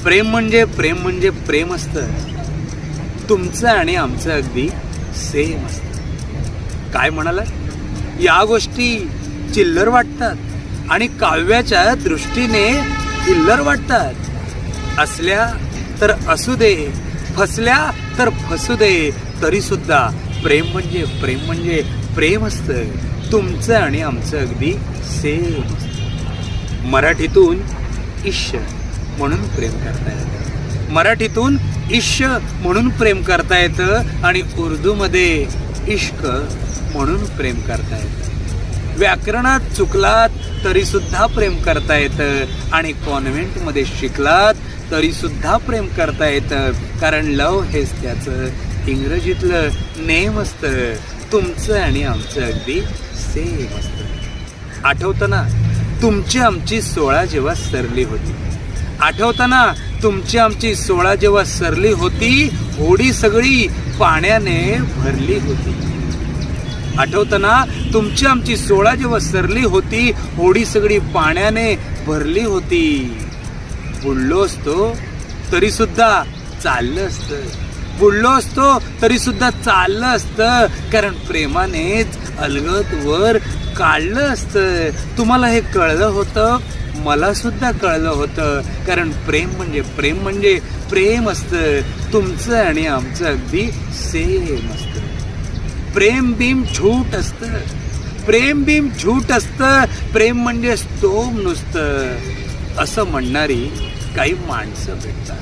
प्रेम म्हणजे प्रेम असतं. तुमचं आणि आमचं अगदी सेम असतं. काय म्हणाला? या गोष्टी चिल्लर वाटतात आणि काव्याच्या दृष्टीने चिल्लर वाटतात. असल्या तर असू दे, फसल्या तर फसू दे, तरी सुद्धा प्रेम म्हणजे प्रेम असतं. तुमचं आणि आमचं अगदी सेम असतं. मराठीतून इश्श म्हणून प्रेम करता येतं. मराठीतून इश्श म्हणून प्रेम करता येतं आणि उर्दूमध्ये इश्क म्हणून प्रेम करता येतं. व्याकरणात चुकलात तरी सुद्धा प्रेम करता येतं आणि कॉन्व्हेंटमध्ये शिकलात तरी सुद्धा प्रेम करता येतं. कारण लव हेच त्याचं इंग्रजीतलं नेम असतं. तुमचं आणि आमचं अगदी सेम असतं. आठवतं ना तुमची आमची 16 जेव्हा सरली होती? आठवतं ना तुमची आमची 16 जेव्हा सरली होती, होडी सगळी पाण्याने भरली होती. आठवतं ना तुमची आमची 16 जेव्हा सरली होती, होडी सगळी पाण्याने भरली होती. बुडलो असतो तरी सुद्धा चाललं असतं. बुडलो असतो तरी सुद्धा चाललं असतं. कारण प्रेमानेच अलगद वर काढलं असतं. तुम्हाला हे कळलं होतं, मला सुद्धा कळलं होतं. कारण प्रेम म्हणजे प्रेम असतं. तुमचं आणि आमचं अगदी सेम असतं. प्रेम बीम झूट असतं. प्रेम बीम झूट असतं. प्रेम म्हणजे स्तोम नुसतं असं म्हणणारी काही माणसं भेटतात.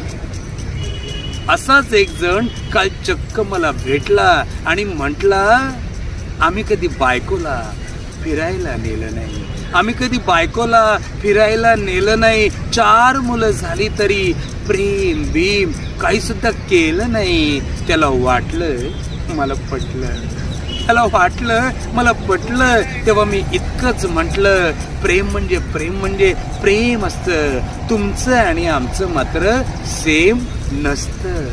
असाच एक जण काल चक्क मला भेटला आणि म्हटला, आम्ही कधी बायकोला फिरायला नेलं नाही. आम्ही कधी बायकोला फिरायला नेलं नाही. 4 मुलं झाली तरी प्रेम बीम काही सुद्धा केलं नाही. त्याला वाटलं मला पटलं. त्याला वाटलं मला पटलं. तेव्हा मी इतकंच म्हटलं, प्रेम म्हणजे प्रेम असतं. तुमचं आणि आमचं मात्र सेम नसतं.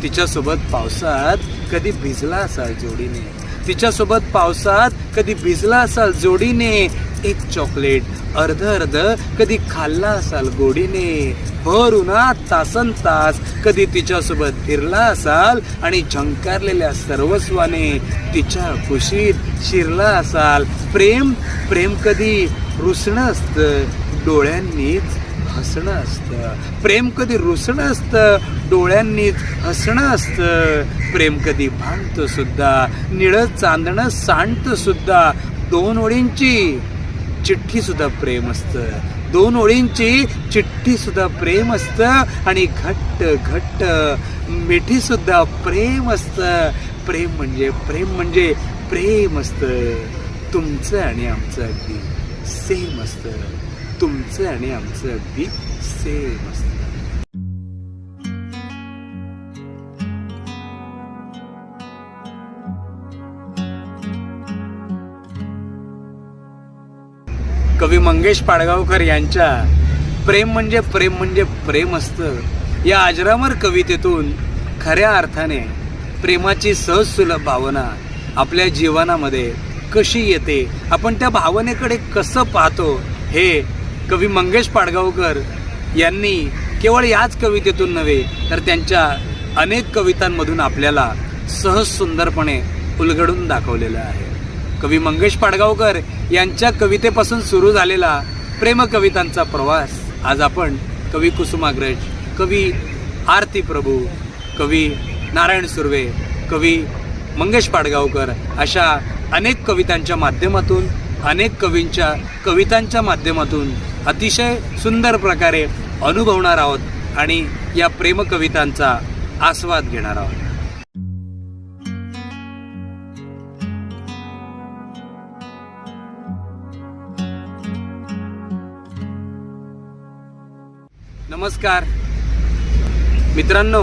तिच्यासोबत पावसात कधी भिजला असाल जोडीने. तिच्यासोबत पावसात कधी भिजला असाल जोडीने. एक चॉकलेट अर्ध कधी खाल्ला असाल गोडीने. भर उन्हात तासन तास कधी तिच्यासोबत फिरला असाल आणि झंकारलेल्या सर्वस्वाने तिच्या कुशीत शिरला असाल. प्रेम कधी रुसणं असतं, डोळ्यांनीच हसणं असतं. प्रेम कधी रुसणं असतं, डोळ्यांनीच हसणं असतं. प्रेम कधी भांगतं सुद्धा, निळं चांदणं सांडतं सुद्धा. 2 ओळींची चिठ्ठी सुद्धा प्रेम असतं. 2 ओळींची चिठ्ठी सुद्धा प्रेम असतं. आणि घट्ट मिठी सुद्धा प्रेम असतं. प्रेम म्हणजे प्रेम असतं. तुमचं आणि आमचं अगदी सेम असतं. तुमचं आणि आमचं अगदी सेम असतं. कवी मंगेश पाडगावकर यांच्या प्रेम म्हणजे प्रेम असतं या अजरामर कवितेतून खऱ्या अर्थाने प्रेमाची सहज सुलभ भावना आपल्या जीवनामध्ये कशी येते, आपण त्या भावनेकडे कसं पाहतो, हे कवी मंगेश पाडगावकर यांनी केवळ याच कवितेतून नव्हे तर त्यांच्या अनेक कवितांमधून आपल्याला सहज सुंदरपणे उलगडून दाखवलेलं आहे. कवी मंगेश पाडगावकर यांच्या कवितेपासून सुरू झालेला प्रेम कवितांचा प्रवास आज आपण कवी कुसुमाग्रज, कवी आरती प्रभू, कवी नारायण सुर्वे, कवी मंगेश पाडगावकर अशा अनेक कवितांच्या माध्यमातून, अनेक कवींच्या कवितांच्या माध्यमातून अतिशय सुंदर प्रकारे अनुभवणार आहोत आणि या प्रेम कवितांचा आस्वाद घेणार आहोत. नमस्कार मित्रांनो,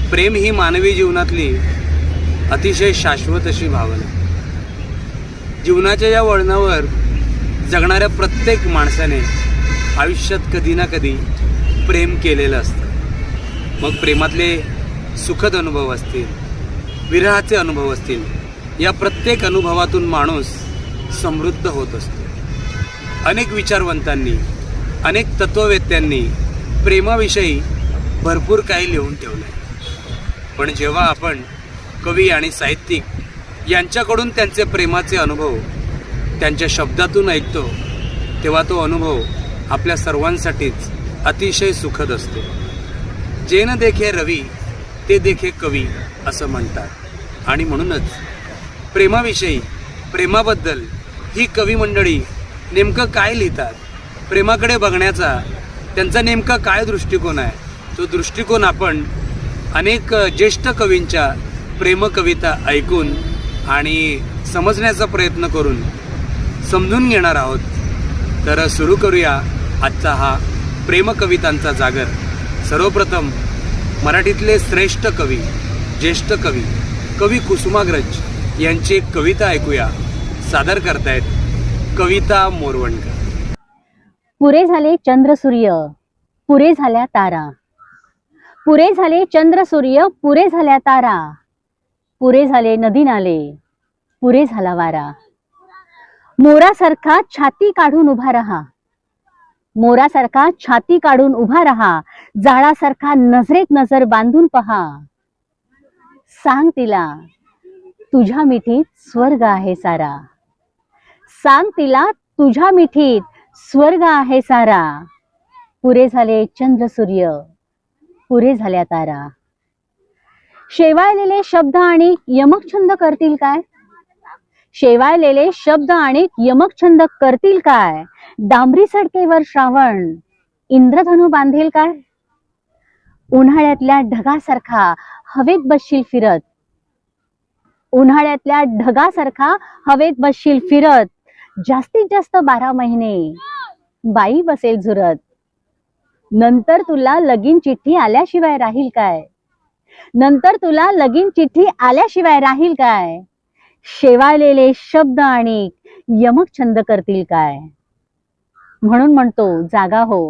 प्रेम ही मानवी जीवनातली अतिशय शाश्वत अशी भावना. जीवनाच्या या वळणावर जगणाऱ्या प्रत्येक माणसाने आयुष्यात कधी ना कधी प्रेम केलेलं असतं. मग प्रेमातले सुखद अनुभव असतील, विरहाचे अनुभव असतील, या प्रत्येक अनुभवातून माणूस समृद्ध होत असतो. अनेक विचारवंतांनी, अनेक तत्ववेत्यांनी प्रेमाविषयी भरपूर काही लिहून ठेवलं आहे. पण जेव्हा आपण कवी आणि साहित्यिक यांच्याकडून त्यांचे प्रेमाचे अनुभव त्यांच्या शब्दातून ऐकतो, तेव्हा तो अनुभव आपल्या सर्वांसाठीच अतिशय सुखद असतो. जे न देखे रवी ते देखे कवी असं म्हणतात. आणि म्हणूनच प्रेमाविषयी, प्रेमाबद्दल ही कवी मंडळी नेमकं काय लिहितात, प्रेमाकडे बघण्याचा त्यांचा नेमका काय दृष्टिकोन आहे, तो दृष्टिकोन आपण अनेक ज्येष्ठ कवींच्या प्रेमकविता ऐकून आणि समजण्याचा प्रयत्न करून समजून घेणार आहोत. तर सुरू करूया आजचा हा प्रेमकवितांचा जागर. सर्वप्रथम मराठीतले श्रेष्ठ कवी, ज्येष्ठ कवी, कवी कुसुमाग्रज यांची एक कविता ऐकूया. सादर करतायत कविता मोरवणकर. पुरे झाले चंद्र सूर्य, पुरे झाल्या तारा, पुरे झाले चंद्र सूर्य, पुरे झाल्या तारा, पुरे झाले नदी नाले, पुरे झाला वारा. मोरासारखा छाती काढून उभा रहा, मोरासारखा छाती काढून उभा रहा, जाळासारखा नजरेत नजर बांधून पहा. सांग तिला तुझ्या मिठीत स्वर्ग आहे सारा, सांग तिला तुझ्या मिठीत स्वर्ग आहे सारा. पुरे झाले चंद्र सूर्य, पुरे झाल्या तारा. शेवाळलेले शब्द आणि यमक छंद करतील काय, शेवाळलेले शब्द आणि यमक छंद करतील काय. डांबरी सडकेवर श्रावण इंद्रधनु बांधेल काय. उन्हाळ्यातल्या ढगासारखा हवेत बसशील फिरत, उन्हाळ्यातल्या ढगासारखा हवेत बसशील फिरत. जास्तीत जास्त 12 महिने बाई बसेल झुरत. नंतर तुला लगीन चिठ्ठी आल्याशिवाय राहील काय, नंतर तुला लगीन चिठ्ठी आल्याशिवाय राहील काय. शेवाळलेले शब्द आणि यमक छंद करतील काय. म्हणून म्हणतो जागा हो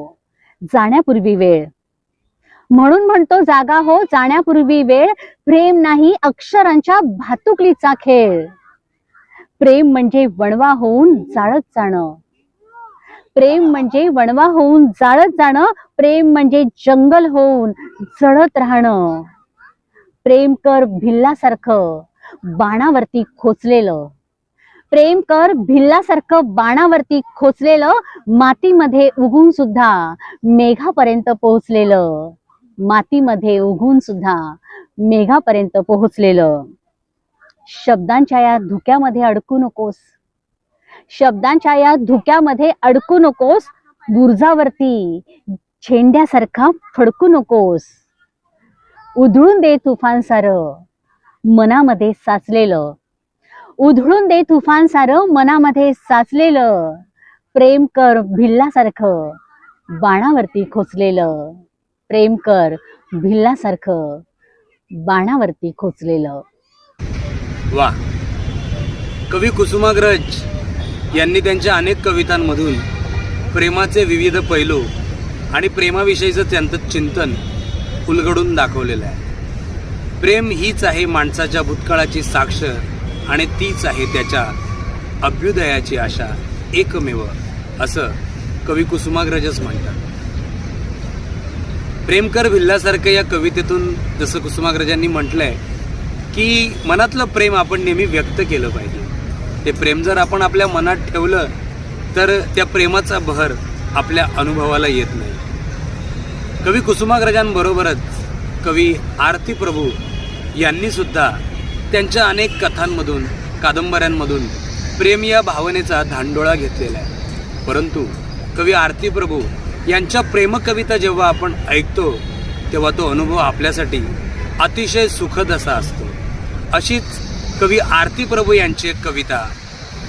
जाण्यापूर्वी वेळ, म्हणून म्हणतो जागा हो जाण्यापूर्वी वेळ. प्रेम नाही अक्षरांच्या भातुकलीचा खेळ. प्रेम म्हणजे वणवा होऊन जाळत जाणं, प्रेम म्हणजे वणवा होऊन जाळत जाणं. प्रेम म्हणजे जंगल होऊन जळत राहणं. प्रेम कर भिल्लासारखं बाणावरती खोचलेलं, प्रेम कर भिल्लासारखं बाणावरती खोचलेलं. मातीमध्ये उगून सुद्धा मेघापर्यंत पोहोचलेलं, मातीमध्ये उगून सुद्धा मेघापर्यंत पोहोचलेलं. शब्दांच्या या धुक्यामध्ये अडकू नकोस, शब्दांच्या या धुक्यामध्ये अडकू नकोस. बुरजावरती झेंड्यासारखा फडकू नकोस. उधळून दे तुफान सारं मनामध्ये साचलेलं, उधळून दे तुफान सारं मनामध्ये साचलेलं. प्रेम कर भिल्लासारखं बाणावरती खोचलेलं, प्रेम कर भिल्लासारखं बाणावरती खोचलेलं. वा. कवी कुसुमाग्रज यांनी त्यांच्या अनेक कवितांमधून प्रेमाचे विविध पैलू आणि प्रेमाविषयीचं त्यांचं चिंतन उलगडून दाखवलेलं आहे. प्रेम हीच आहे माणसाच्या भूतकाळाची साक्ष आणि तीच आहे त्याच्या अभ्युदयाची आशा एकमेव, असं कवी कुसुमाग्रजच म्हणतात. प्रेमकर भिल्लासारखं या कवितेतून जसं कुसुमाग्रजांनी म्हटलंय की मनातलं प्रेम आपण नेहमी व्यक्त केलं पाहिजे. ते प्रेम जर आपण आपल्या मनात ठेवलं तर त्या प्रेमाचा बहर आपल्या अनुभवाला येत नाही. कवी कुसुमाग्रजांबरोबरच कवी आरती प्रभू यांनी सुद्धा त्यांच्या अनेक कथांमधून, कादंबऱ्यांमधून प्रेम या भावनेचा धांडोळा घेतलेला आहे. परंतु कवी आरती प्रभू यांच्या प्रेमकविता जेव्हा आपण ऐकतो तेव्हा तो अनुभव आपल्यासाठी अतिशय सुखद असा असतो. अशीच कवी आरती प्रभू यांची एक कविता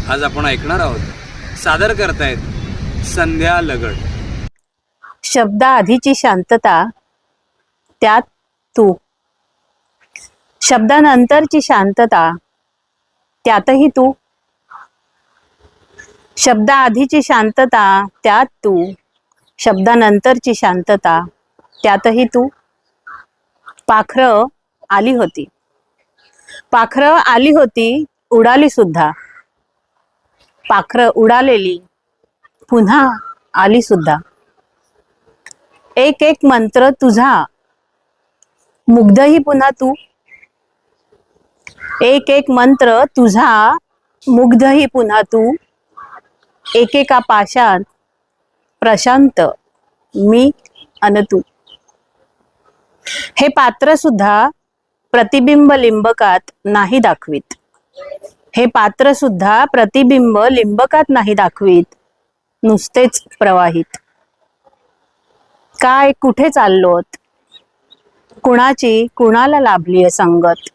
आज आपण ऐकणार आहोत. सादर करतायत संध्या लगड. शब्दाआधीची शांतता त्यात तू, शब्दानंतरची शांतता त्यातही तू. शब्दाआधीची शांतता त्यात तू, शब्दानंतरची शांतता त्यातही तू. पाखरं आली होती, पाखरं आली होती, उडाली सुद्धा. पाखरं उडालेली पुन्हा आली सुद्धा. एक एक मंत्र तुझा मुग्धही पुन्हा तू, एक एक मंत्र तुझा मुग्धही पुन्हा तू, एकेका पाशात प्रशांत मी अन तू. हे पात्र सुद्धा प्रतिबिंब लिंबकात नाही दाखवीत, हे पात्र सुद्धा प्रतिबिंब लिंबकात नाही दाखवीत, नुसतेच प्रवाहित. काय कुठे चाललोत, कुणाची कुणाला लाभलीय संगत,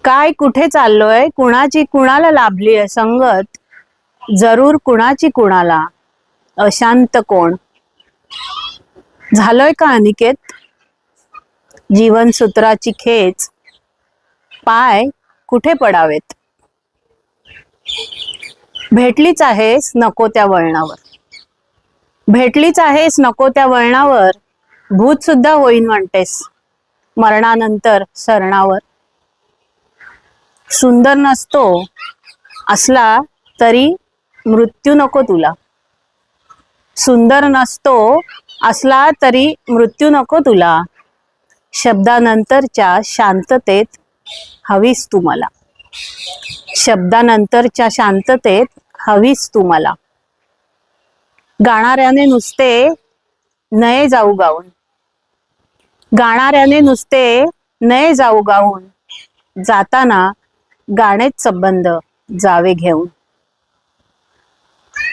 काय कुठे चाललोय, कुणाची कुणाला लाभलीय संगत, जरूर कुणाची कुणाला अशांत कोण. झालोय का अनिकेत जीवनसूत्राची खेच, पाय कुठे पडावेत. भेटलीच आहेस नको त्या वळणावर, भेटलीच आहेस नको त्या वळणावर, भूत सुद्धा होईन म्हणतेस मरणानंतर सरणावर. सुंदर नसतो असला तरी मृत्यू नको तुला, सुंदर नसतो असला तरी मृत्यू नको तुला, शब्दानंतरच्या शांततेत हवीस तू मला, शब्दानंतरच्या शांततेत हवीस तू मला. गाणाऱ्याने नुसते नये जाऊ गाऊन, गाणाऱ्याने नुसते नये जाऊ गाऊन, जाताना गाणेच संबंध जावे घेऊन.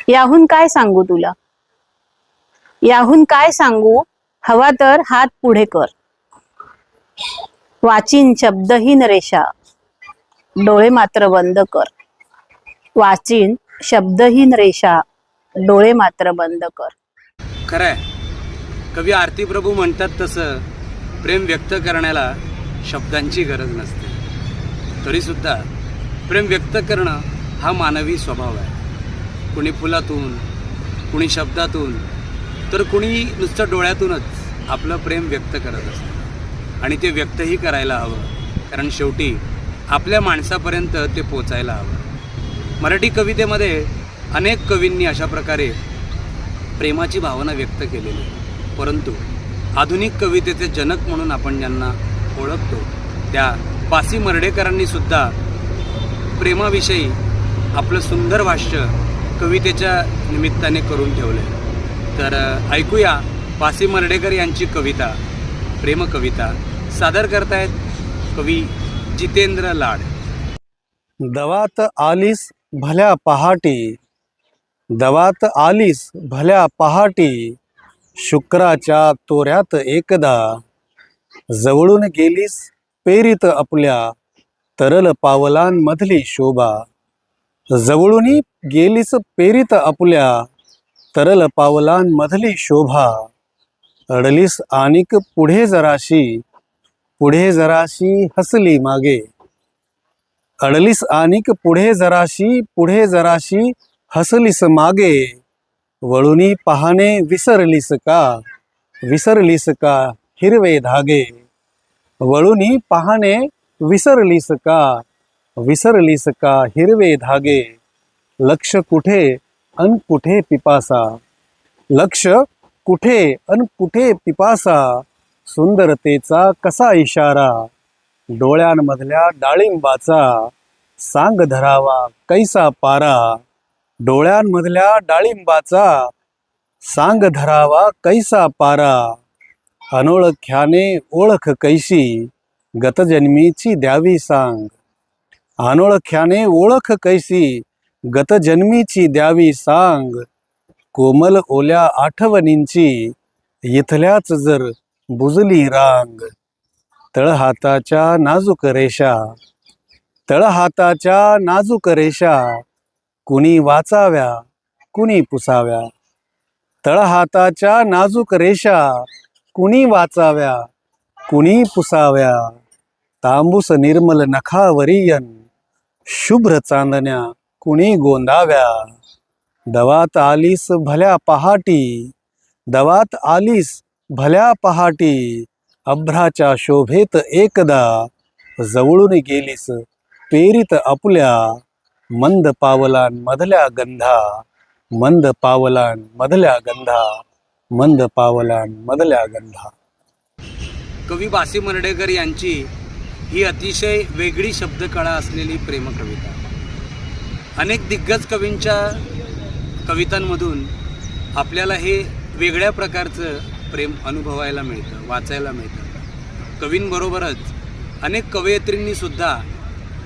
याहून काय सांगू तुला, याहून काय सांगू, हवा तर हात पुढे कर. वाचीन शब्दहीन रेषा, डोळे मात्र बंद कर. वाचीन शब्दहीन रेषा, डोळे मात्र बंद कर. खरंय, कवी आरती प्रभू म्हणतात तसं प्रेम व्यक्त करण्याला शब्दांची गरज नसते. तरी सुद्धा प्रेम व्यक्त करणं हा मानवी स्वभाव आहे. कुणी फुलातून, कुणी शब्दातून, तर कुणी नुसतं डोळ्यातूनच आपलं प्रेम व्यक्त करत असतं. आणि ते व्यक्तही करायला हवं, कारण शेवटी आपल्या माणसापर्यंत ते पोचायला हवं. मराठी कवितेमध्ये अनेक कवींनी अशा प्रकारे प्रेमाची भावना व्यक्त केलेली आहे. परंतु आधुनिक कवितेचे जनक म्हणून आपण ज्यांना ओळखतो त्या पासी मर्ढेकरांनी सुद्धा प्रेमाविषयी आपलं सुंदर भाष्य कवितेच्या निमित्ताने करून ठेवले. तर ऐकूया पासी मर्ढेकर यांची कविता, प्रेम कविता सादर करतायत कवी जितेंद्र लाड. दवात आलीस भल्या पहाटी, दवात आलीस भल्या पहाटी, शुक्राच्या तोऱ्यात एकदा, जवळून गेलीस पेरीत आपल्या तरल पावलांमधली शोभा, जवळून गेलीस पेरीत आपल्या तरल पावलांमधली शोभा, अडलीस आणिक पुढे जराशी, पुढे जराशी हसली मागे, अडलीस आणिक पुढे जराशी, पुढे जराशी हसलीस मागे, वळुनी पाहणे विसरलीस का, विसरलीस का हिरवे धागे, वळुनी पाहणे विसरलीस का, विसरलीस का हिरवे धागे, लक्ष कुठे अन कुठे पिपासा, लक्ष कुठे अन कुठे पिपासा, सुंदरतेचा कसा इशारा, डोळ्यांमधल्या डाळिंबाचा सांग धरावा कैसा पारा, डोळ्यांमधल्या डाळिंबाचा सांग धरावा कैसा पारा, अनोळख्याने ओळख कैशी, गतजन्मीची द्यावी सांग, अनोळख्याने ओळख कैसी, गतजन्मीची द्यावी सांग, कोमल ओल्या आठवणींची इथल्याच जर बुजली रांग, तळहाताच्या नाजूक रेषा, तळहाताच्या नाजूक रेषा, कुणी वाचाव्या कुणी पुसाव्या, तळहाताच्या नाजूक रेषा, कुणी वाचाव्या कुणी पुसाव्या, तांबूस निर्मल नखावरियन, शुभ्र चांदण्या कुणी गोंदाव्या, दवात आलीस भल्या पहाटी, दवात आलीस भल्या पहाटी, अभ्राच्या शोभेत एकदा, जवळून गेलीस पेरीत आपुल्या, मंद पावलांमधल्या गंधा, मंद पावलांमधल्या गंधा. मंद पावलान मधल्या गंधा. कवी बासी मर्ढेकर यांची ही अतिशय वेगळी शब्दकळा असलेली प्रेमकविता. अनेक दिग्गज कवींच्या कवितांमधून आपल्याला हे वेगळ्या प्रकारचं प्रेम अनुभवायला मिळतं, वाचायला मिळतं. कवींबरोबरच अनेक कवयित्रींनी सुद्धा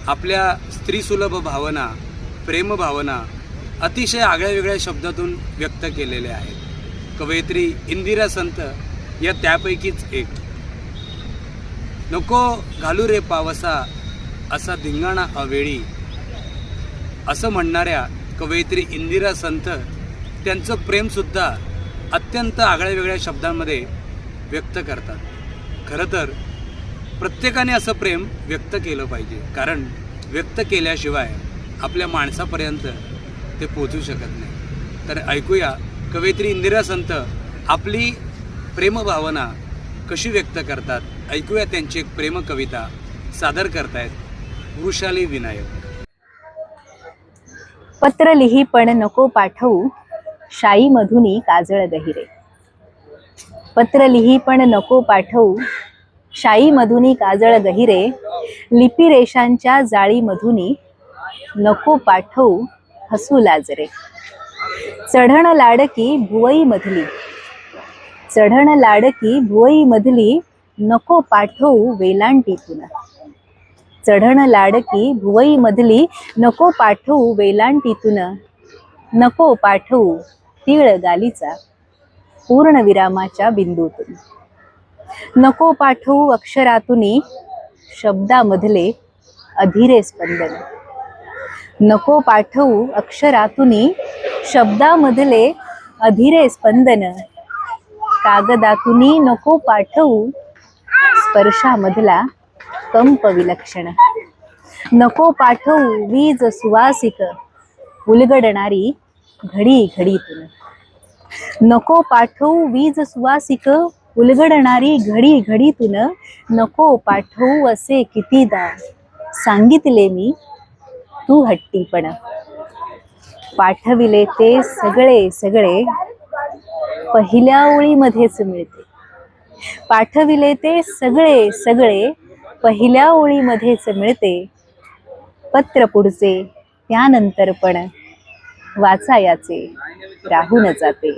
आपल्या स्त्रीसुलभ भावना, प्रेमभावना अतिशय आगळ्या वेगळ्या शब्दातून व्यक्त केलेल्या आहेत. कवयित्री इंदिरा संत या त्यापैकीच एक. नको घालू रे पावसा असा धिंगाणा अवेळी असं म्हणणाऱ्या कवयित्री इंदिरा संत त्यांचं प्रेमसुद्धा अत्यंत आगळ्या वेगळ्या शब्दांमध्ये व्यक्त करतात. खरं तर प्रत्येकाने असं प्रेम व्यक्त केलं पाहिजे, कारण व्यक्त केल्याशिवाय आपल्या माणसापर्यंत ते पोचू शकत नाही. तर ऐकूया कवयित्री इंदिरा संत आपली प्रेमभावना कशी व्यक्त करतात. ऐकूया त्यांची एक प्रेम कविता सादर करतायत वृषाली विनायक. पत्र लिही पण नको पाठवू शाई मधुनी काजळ गहिरे. पत्र लिही पण नको पाठवू शाई मधुनी काजळ गहिरे. लिपी रेषांच्या जाळी मधुनी नको पाठवू हसू लाजरे. चढण लाडकी भुवई मधली, चढण लाडकी भुवई मधली नको पाठवू वेलांटीतून. चढण लाडकी भुवई मधली नको पाठवू वेलांटीतून. नको पाठवू तीळ गालीचा पूर्णविरामाच्या बिंदूतून. नको पाठवू अक्षरातुनी शब्दामधले अधीरे स्पंदन. नको पाठवू अक्षरातुनी शब्दामधले अधीरे स्पंदन. कागदातुनी नको पाठवू स्पर्शामधला कंप विलक्षण. नको पाठवू वीज सुवासिक उलगडणारी घडी घडीतून. नको पाठवू वीज सुवासिक उलगडणारी घडी घडीतून. नको पाठवू असे कितीदा सांगितले मी तू हट्टीपण. पाठविले ते सगळे सगळे पहिल्या ओळीमध्येच मिळते. पाठविले ते सगळे सगळे पहिल्या ओळीमध्येच मिळते. पत्र पुढचे त्यानंतर पण वाचायाचे राहून जाते.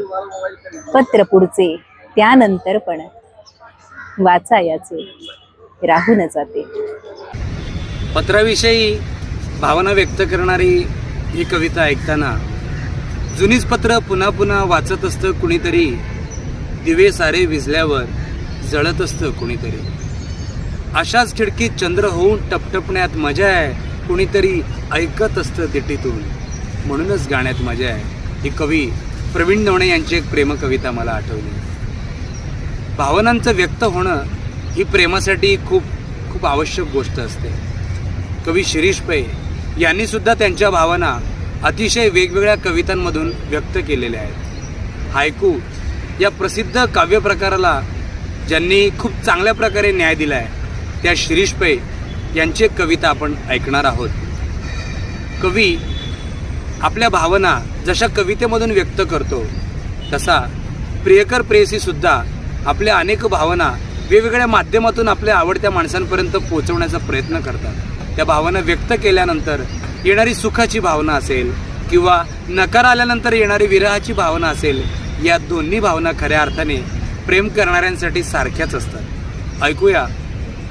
पत्र पुढचे त्यानंतर पण वाचायाचे राहून जाते. पत्राविषयी भावना व्यक्त करणारी ही कविता ऐकताना जुनीच पत्र पुन्हा पुन्हा वाचत असतं कुणीतरी. दिवे सारे विझल्यावर जळत असतं कुणीतरी. अशाच खिडकीत चंद्र होऊन टपटपण्यात मजा आहे. कुणीतरी ऐकत असतं दिटीतून, म्हणूनच गाण्यात मजा आहे. ही कवी प्रवीण दवणे यांची एक प्रेमकविता मला आठवली. भावनांचं व्यक्त होणं ही प्रेमासाठी खूप खूप आवश्यक गोष्ट असते. कवी शिरीष पै यांनी सुद्धा त्यांच्या भावना अतिशय वेगवेगळ्या कवितांमधून व्यक्त केलेल्या आहेत. हायकू या प्रसिद्ध काव्यप्रकाराला ज्यांनी खूप चांगल्या प्रकारे न्याय दिला आहे त्या शिरीष पै यांची एक कविता आपण ऐकणार आहोत. कवी आपल्या भावना जशा कवितेमधून व्यक्त करतो तसा प्रियकर प्रेयसी सुद्धा आपल्या अनेक भावना वेगवेगळ्या माध्यमातून आपल्या आवडत्या माणसांपर्यंत पोहोचवण्याचा प्रयत्न करतात. त्या भावना व्यक्त केल्यानंतर येणारी सुखाची भावना असेल किंवा नकार आल्यानंतर येणारी विरहाची भावना असेल, या दोन्ही भावना खऱ्या अर्थाने प्रेम करणाऱ्यांसाठी सारख्याच असतात. ऐकूया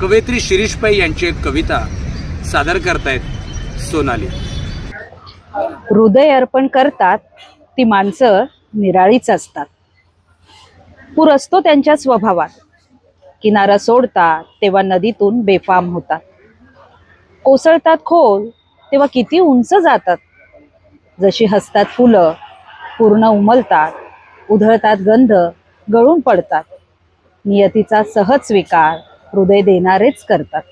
कवयित्री शिरीष पै यांची एक कविता सादर करतायत सोनाली. हृदय अर्पण करतात ती माणसं निराळीच असतात. पूर असतो त्यांच्या स्वभावात. किनारा सोडतात तेव्हा नदीतून बेफाम होतात. कोसळतात खोल तेव्हा किती उंच जातात. जशी हसतात फुलं पूर्ण उमलतात. उधळतात गंध गळून पडतात. नियतीचा सहज स्वीकार हृदय देणारेच करतात.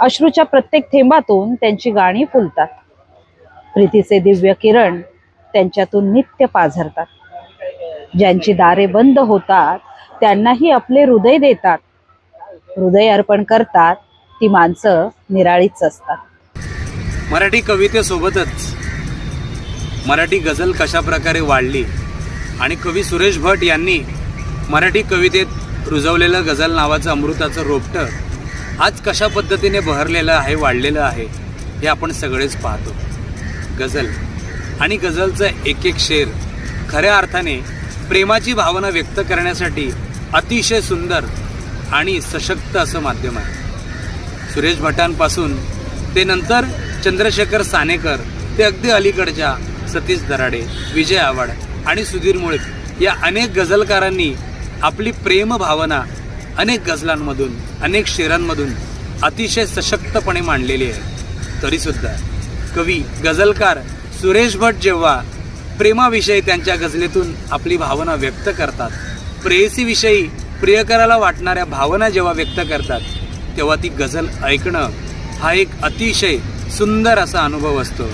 अश्रूच्या प्रत्येक थेंबातून त्यांची गाणी फुलतात. प्रीतीचे दिव्य किरण त्यांच्यातून नित्य पाझरतात. ज्यांची दारे बंद होतात त्यांनाही आपले हृदय देतात. हृदय अर्पण करतात ती माणसं निराळीच असतात. मराठी कवितेसोबतच मराठी गझल कशा प्रकारे वाढली आणि कवी सुरेश भट यांनी मराठी कवितेत रुजवलेलं गझल नावाचं अमृताचं रोपटं आज कशा पद्धतीने बहरलेलं आहे, वाढलेलं आहे हे आपण सगळेच पाहतो. गझल आणि गझलचं एक एक शेर खऱ्या अर्थाने प्रेमाची भावना व्यक्त करण्यासाठी अतिशय सुंदर आणि सशक्त असं माध्यम आहे. सुरेश भटांपासून ते नंतर चंद्रशेखर सानेकर ते अगदी अलीकडच्या सतीश दराडे, विजय आव्हाड आणि सुधीर मुळीक या अनेक गझलकारांनी आपली प्रेम भावना अनेक गझलांमधून, अनेक शेरांमधून अतिशय सशक्तपणे मांडलेली आहे. तरीसुद्धा कवी गझलकार सुरेश भट जेव्हा प्रेमाविषयी त्यांच्या गझलेतून आपली भावना व्यक्त करतात, प्रेयसीविषयी प्रियकराला वाटणाऱ्या भावना जेव्हा व्यक्त करतात, तेव्हा ती गझल ऐकणं हा एक अतिशय सुंदर असा अनुभव असतो.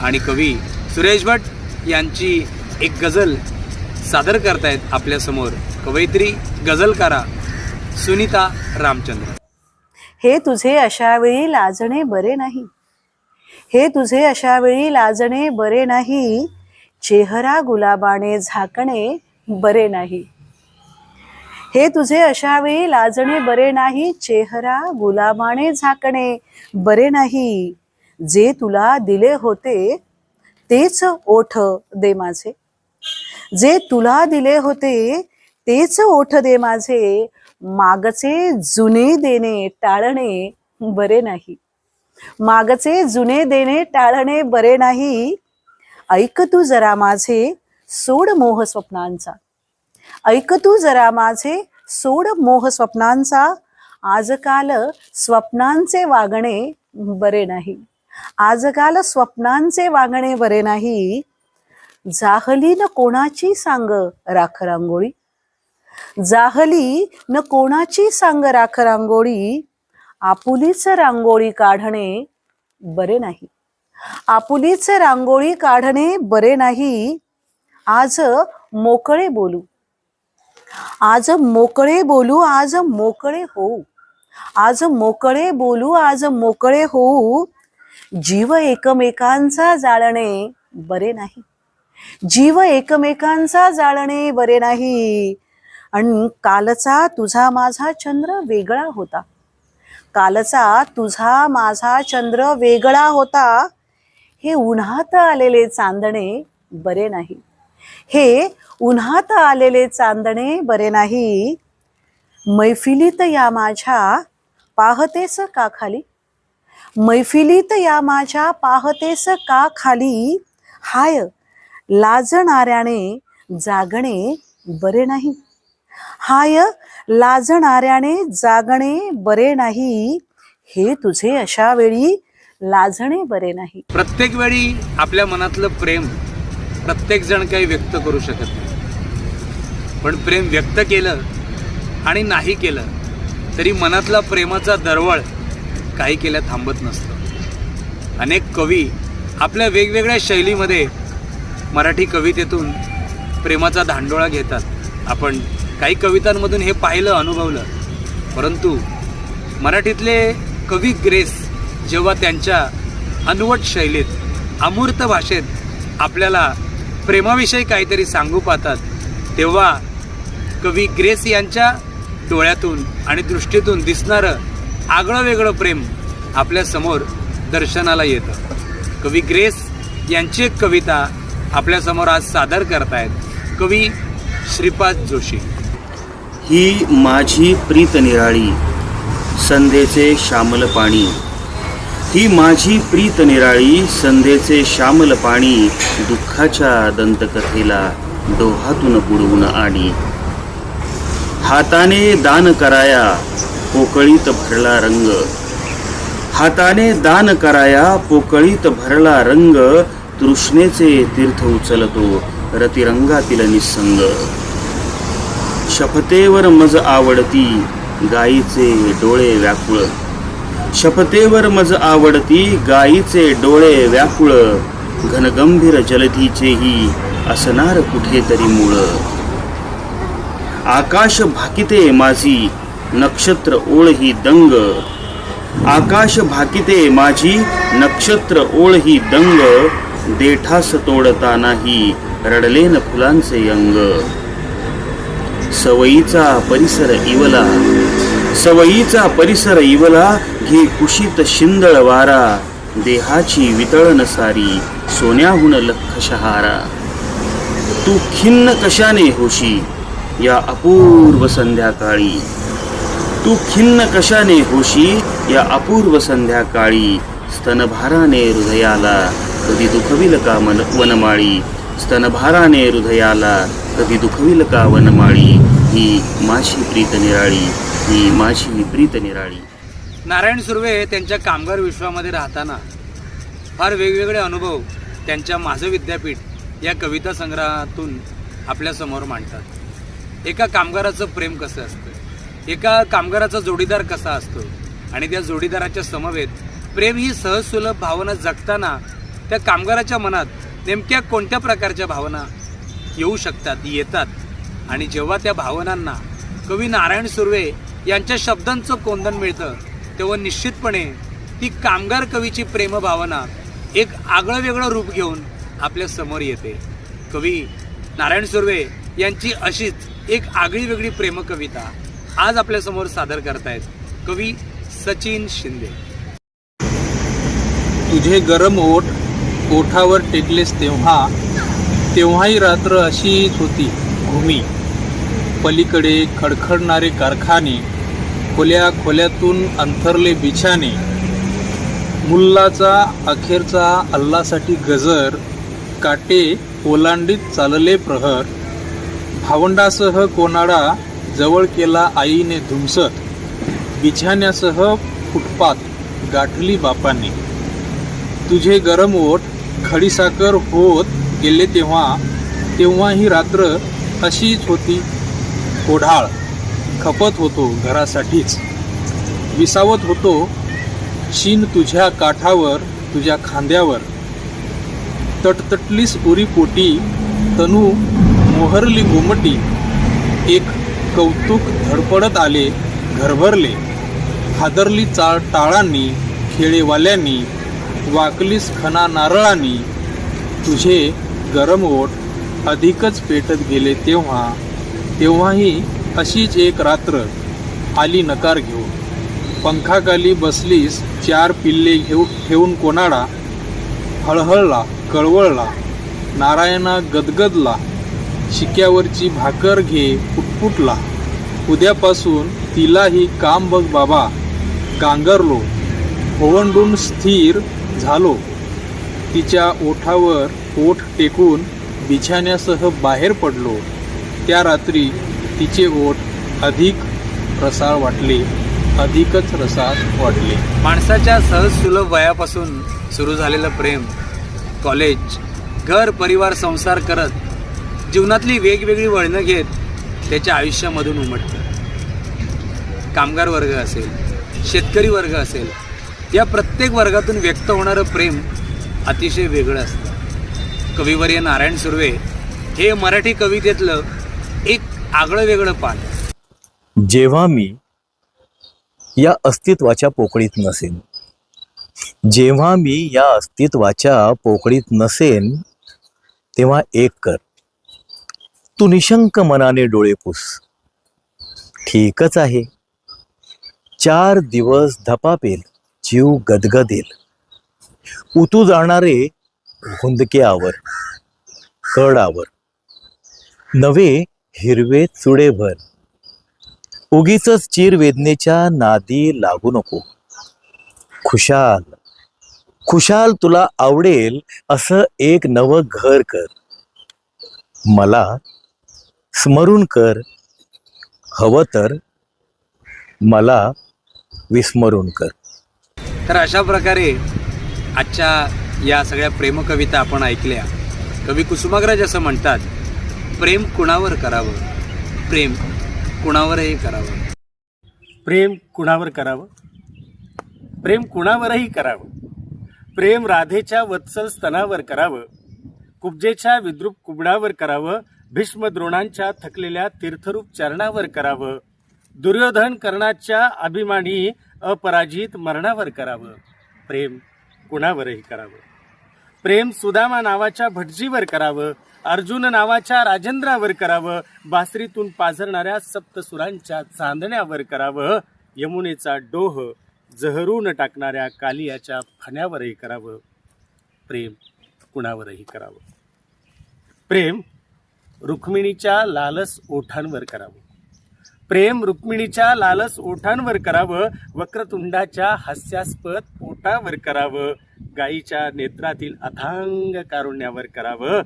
आणि कवी सुरेश भट यांची एक गझल सादर करतायत आपल्यासमोर कवयित्री गझलकारा सुनीता रामचंद्र. हे तुझे अशा वेळी लाजणे बरे नाही, हे तुझे अशा वेळी लाजणे बरे नाही, चेहरा गुलाबाने झाकणे बरे नाही. हे तुझे अशा वेळी लाजणे बरे नाही, चेहरा गुलाबाने झाकणे बरे नाही. जे तुला दिले होते तेच ओठ दे माझे, जे तुला दिले होते तेच ओठ दे माझे, मागचे जुने देणे टाळणे बरे नाही, मागचे जुने देणे टाळणे बरे नाही. ऐक तू जरा माझे सोड मोह स्वप्नांचा, ऐक तू जरा माझे सोड मोह स्वप्नांचा, आजकाल स्वप्नांचे वागणे बरे नाही, आजकाल स्वप्नांचे वागणे बरे नाही. जाहली न कोणाची सांग राख रांगोळी, जाहली न कोणाची सांग राख रांगोळी, आपुलीच रांगोळी काढणे बरे नाही, आपुलीच रांगोळी काढणे बरे नाही. आज मोकळे बोलू, आज मोकळे बोलू, आज मोकळे होऊ, आज मोकळे बोलू, आज मोकळे होऊ. जीव एकमेकांचा जाळणे बरे नाही, जीव एकमेकांचा जाळणे बरे नाही. आणि कालचा तुझा माझा चंद्र वेगळा होता, कालचा तुझा माझा चंद्र वेगळा होता. हे उन्हात आलेले चांदणे बरे नाही, हे उन्हात आलेले चांदणे बरे नाही. मैफिलीत या माझ्या पाहतेस का खाली, मैफिलीत या माझ्या पाहतेस का खाली. हाय लाजणाऱ्याने जागणे बरे नाही, हाय लाजणाऱ्याने जागणे बरे नाही. हे तुझे अशा वेळी लाजणे बरे नाही. प्रत्येक वेळी आपल्या मनातलं प्रेम प्रत्येक जण काही व्यक्त करू शकत नाही, पण प्रेम व्यक्त केलं आणि नाही केलं तरी मनातला प्रेमाचा दरवळ काही केल्या थांबत नसतं. अनेक कवी आपल्या वेगवेगळ्या शैलीमध्ये मराठी कवितेतून प्रेमाचा धांडोळा घेतात. आपण काही कवितांमधून हे पाहिलं, अनुभवलं. परंतु मराठीतले कवी ग्रेस जेव्हा त्यांच्या अनवट शैलीत, अमूर्त भाषेत आपल्याला प्रेमाविषयी काहीतरी सांगू पाहतात, तेव्हा कवी ग्रेस यांच्या डोळ्यातून आणि दृष्टीतून दिसणारं आगळं वेगळं प्रेम आपल्यासमोर दर्शनाला येतं. कवी ग्रेस यांची एक कविता आपल्यासमोर आज सादर करतायत कवी श्रीपाद जोशी. ही माझी प्रीत निराळी संध्येचे श्यामल पाणी, ही माझी प्रीत निराळी संध्येचे श्यामल पाणी, दुःखाच्या दंतकथेला डोहातून बुडवून आणी. हाताने दान कराया पोकळीत भरला रंग, हाताने दान कराया पोकळीत भरला रंग, तृष्णेचे तीर्थ उचलतो रतिरंगातील निसंग. शपथेवर मज आवडती गायीचे डोळे व्याकुळ, शपथेवर मज आवडती गायीचे डोळे व्याकुळ, घनगंभीर जलधीचेही असणार कुठेतरी मूळ. आकाश भाकिते माझी नक्षत्र ओळ ही दंग, आकाश भाकिते माझी नक्षत्र ओळ ही दंग, देठास तोडता नाही रडले न फुलांचे अंग. सवयीचा परिसर इवला घे कुशीत शिंदळ वारा. देहाची वितळण सारी सोन्याहून लख शहारा. तू खिन्न कशाने होशी या अपूर्व संध्याकाळी. तू खिन्न कशाने होशी या अपूर्व संध्याकाळी. स्तनभाराने हृदयाला कधी दुखविल का वनमाळी. स्तनभाराने हृदयाला कधी दुखविल का वनमाळी. ही माझी प्रीत निराळी, ही माझी प्रीत निराळी. नारायण सुर्वे त्यांच्या कामगार विश्वामध्ये राहताना फार वेगवेगळे अनुभव त्यांच्या माझं विद्यापीठ या कविता संग्रहातून आपल्यासमोर मांडतात. एका कामगाराचं प्रेम कसं असतं, एका कामगाराचा जोडीदार कसा असतो आणि त्या जोडीदाराच्या समवेत प्रेम ही सहज सुलभ भावना जगताना त्या कामगाराच्या मनात नेमक्या कोणत्या प्रकारच्या भावना येऊ शकतात, येतात. आणि जेव्हा त्या भावनांना कवी नारायण सुर्वे यांच्या शब्दांचं कोंदण मिळतं तेव्हा निश्चितपणे ती कामगार कवीची प्रेमभावना एक आगळं वेगळं रूप घेऊन आपल्या समोर येते. कवी नारायण सुर्वे यांची अशीच एक आगळी वेगळी प्रेमकविता आज आपल्यासमोर सादर करतायत कवी सचिन शिंदे. तुझे गरम ओठ ओठावर टेकलेस तेव्हाही रात्र अशीच होती भूमी. पलीकडे खडखडणारे कारखाने, खोल्या खोल्यातून अंथरले बिछाने. मुल्लाचा अखेरचा अल्लासाठी गजर, काटे ओलांडीत चालले प्रहर. भावंडासह कोनाडा जवळ केला आईने धुमसत. बिछाण्यासह फुटपाथ गाठली बापाने. तुझे गरम ओठ खडीसाखर होत गेले तेव्हाही रात्र अशीच होती कोढाळ. खपत होतो घरासाठीच, विसावत होतो शीन तुझ्या काठावर, तुझ्या खांद्यावर. तटतटलीस उरी पोटी, तनू मोहरली गोमटी. एक कौतुक धडपडत आले घरभरले. हादरली टाळांनी, खेळेवाल्यांनी. वाकलीस खना नारळांनी. तुझे गरम ओठ अधिकच पेटत गेले तेव्हाही अशीच एक रात्र आली नकार घेऊन. पंखाखाली बसलीस चार पिल्ले ठेवून कोणाडा. हळहळला, कळवळला, नारायणा गदगदला. शिक्यावरची भाकर घे पुटपुटला. उद्यापासून तिलाही काम बघ बाबा. गांगरलो, ओवंडून स्थिर झालो. तिच्या ओठावर ओठ टेकून बिछाण्यासह बाहेर पडलो. त्या रात्री तिचे ओठ अधिकच रसाळ वाटले. माणसाच्या सहज सुलभ वयापासून सुरू झालेलं प्रेम कॉलेज, घर, परिवार, संसार करत जीवनातली वेगवेगळी वळणं घेत त्याच्या आयुष्यामधून उमटतं. कामगार वर्ग असेल, शेतकरी वर्ग असेल, या प्रत्येक वर्गातून व्यक्त होणारं प्रेम अतिशय वेगळं असतं. कविवर्य नारायण सुर्वे हे मराठी कवितेतलं एक आगळं वेगळं पान. जेव्हा मी या अस्तित्वाच्या पोकळीत नसेन, जेव्हा मी या अस्तित्वाच्या पोकळीत नसेन, तेव्हा एक कर, तू निशंक मनाने डोळे पुस. ठीकच आहे, 4 दिवस धपापेल, जीव गदगदेल. उतू जाणारे हुंदके आवर, कड आवर, नवे हिरवे चुडे भर. उगीचच चिरवेदनेच्या नादी लागू नको. खुशाल खुशाल तुला आवडेल असं एक नवं घर कर. मला स्मरून कर, हवं तर मला विस्मरून कर. तर अशा प्रकारे आजच्या या सगळ्या प्रेमकविता आपण ऐकल्या. कवी कुसुमाग्रज असं म्हणतात, प्रेम कुणावर करावं, प्रेम कुणावरही करावं. प्रेम कुणावर करावं, प्रेम कुणावरही करावं. प्रेम राधेच्या वत्सल स्तनावर करावं, कुब्जेच्या विद्रूप कुबडावर करावं. भीष्म द्रोणांच्या थकलेल्या तीर्थरूप चरणावर करावं. दुर्योधन कर्णाच्या अभिमानी अपराजित मरणावर करावं. प्रेम कुणावरही करावं. प्रेम सुदामा नावाच्या भटजीवर करावं. अर्जुन नावाच्या राजेंद्रावर करावं, बासरीतून पाझरणाऱ्या सप्तसुरांच्या चांदण्यावर करावं, यमुनेचा डोह जहरून टाकणाऱ्या कालियाच्या फण्यावरही करावं. प्रेम कुणावरही करावं. प्रेम रुक्मिणीच्या लालस ओठांवर करावं. प्रेम रुक्मिणीच्या लालस ओठांवर करावं, वक्रतुंडाच्या हास्यास्पद पोटावर करावं, गायीच्या नेत्रातील अथांग कारुण्यावर करावं,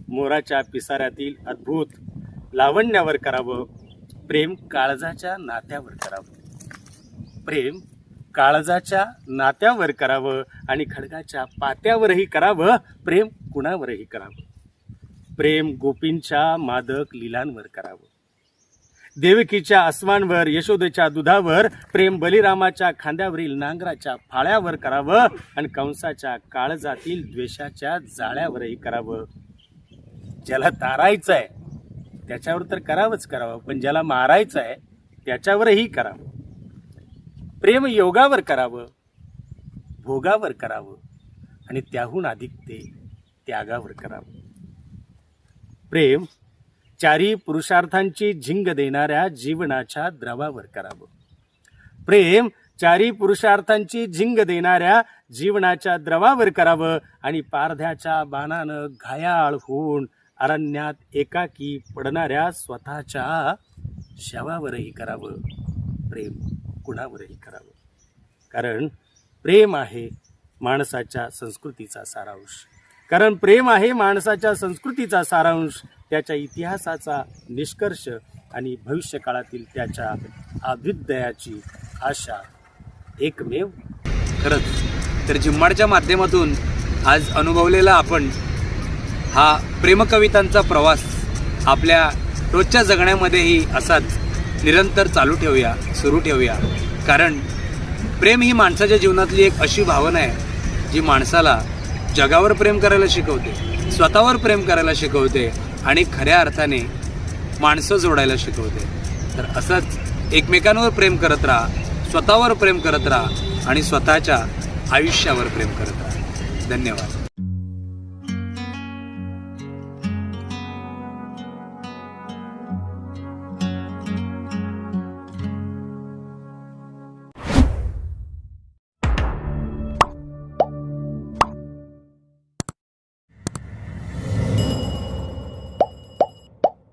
मोराच्या पिसाऱ्यातील अद्भुत लावण्यावर करावं. प्रेम काळजाच्या नात्यावर करावं. प्रेम काळजाच्या नात्यावर करावं आणि खडगाच्या पात्यावरही करावं. प्रेम कुणावरही करावं. प्रेम गोपींच्या मादक लीलांवर करावं. देवकीच्या अस्वांवर, यशोदेच्या दुधावर, प्रेम बलिरामाच्या खांद्यावरील नांगराच्या फाळ्यावर करावं आणि कंसाच्या काळजातील द्वेषाच्या जाळ्यावरही करावं. ज्याला तारायचं आहे त्याच्यावर तर करावंच करावं, पण ज्याला मारायचं आहे त्याच्यावरही करावं. प्रेम योगावर करावं, भोगावर करावं आणि त्याहून अधिक ते त्यागावर करावं. प्रेम चारी पुरुषार्थांची झिंग देणाऱ्या जीवनाच्या द्रवावर करावं. प्रेम चारी पुरुषार्थांची झिंग देणाऱ्या जीवनाच्या द्रवावर करावं आणि पारध्याच्या बाणानं घायाळ होऊन अरण्यात एकाकी पडणाऱ्या स्वतःच्या शवावरही करावं. प्रेम कुणावरही करावं. कारण प्रेम आहे माणसाच्या संस्कृतीचा सारांश. कारण प्रेम आहे माणसाच्या संस्कृतीचा सारांश, त्याच्या इतिहासाचा निष्कर्ष आणि भविष्यकाळातील त्याच्या अभ्युदयाची आशा एकमेव. खरंच तर जिम्माडच्या माध्यमातून आज अनुभवलेला आपण हा प्रेमकवितांचा प्रवास आपल्या रोजच्या जगण्यामध्येही असाच निरंतर चालू ठेवूया, सुरू ठेवूया. कारण प्रेम ही माणसाच्या जीवनातली एक अशी भावना आहे जी माणसाला जगावर प्रेम करायला शिकवते, स्वतःवर प्रेम करायला शिकवते आणि खऱ्या अर्थाने माणसं जोडायला शिकवते. तर असंच एकमेकांवर प्रेम करत राहा, स्वतःवर प्रेम करत राहा आणि स्वतःच्या आयुष्यावर प्रेम करत राहा. धन्यवाद.